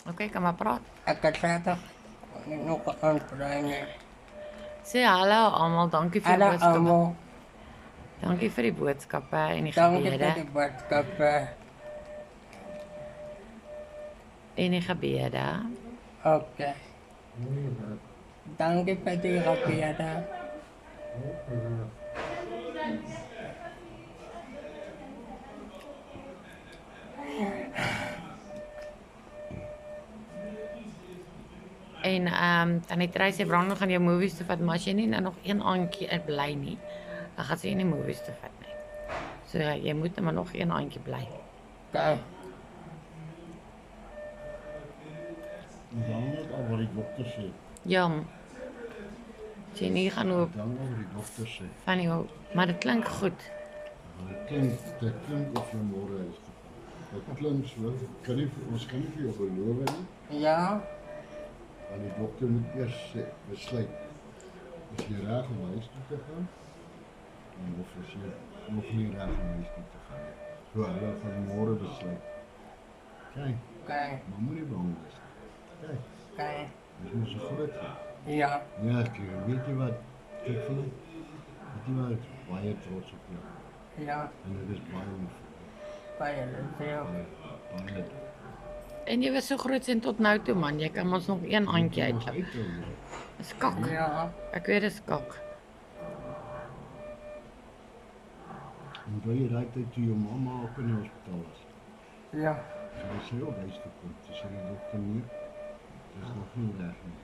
Okay, kan maar praat. Ek het regtig nog 'n aanvraag nie. Sê hallo almal, dankie vir die Hallo boodskappe. almal, Dankie vir die boodskappe en die dankie vir gebede. die boodskappe. En die gebede. Okay. Dankie vir die gebede. En Tannie Tracy Brown gaan jou movies toe vat, maar as jy nie nou nog een aandjie bly nie, dan gaan sy nie movies toe vat nie. So jy moet maar nog een aandjie bly. Okay. Dan net al wat die dokter sê. Ja. Sien nie gaan op Dan al wat die dokter sê. van jou, maar dit klink goed. Dit klink of jy môre is. Dit klink so. Ons kan nie vir jou beloof nie. Ja, Want die dokter moet eers besluit. Is jy reg om huis toe te gaan? Of is jy nog nie reg om huis toe te gaan? So hulle gaan môre besluit. Kyk, okay, maar moenie bang wees. Kyk, okay. dit is so groot. Ja, Ja, weet jy wat? Kyk vir my. Weet jy wat? Baie trots op jou. ja, En dit is baie lief. baie dankie. Baie. En jy was so groot sien tot nou toe man, jy kan ons nog een aandjie uit. Uithou. Dis kak. Ja, Ek weet dis kak. En wil jy daai tyd toe jou mamma ook in die hospitaal was? ja, Sy sê ook huis toe kom. Sy sê die dokter nie. Dis nog nie reg nie.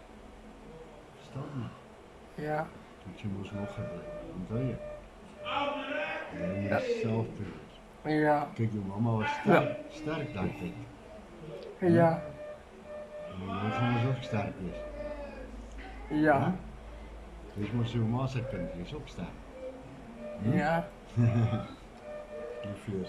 Verstaan jy? ja, Dat jy moes nog gebly. Onthou jy? Jy moet self te wees. ja, Kyk, jou mamma was sterk daai tyd. ja, En jy gaan mos ook sterk wees. ja, Jy is mos jou ma se kind, jy is ook sterk. ja. Lief vir jou.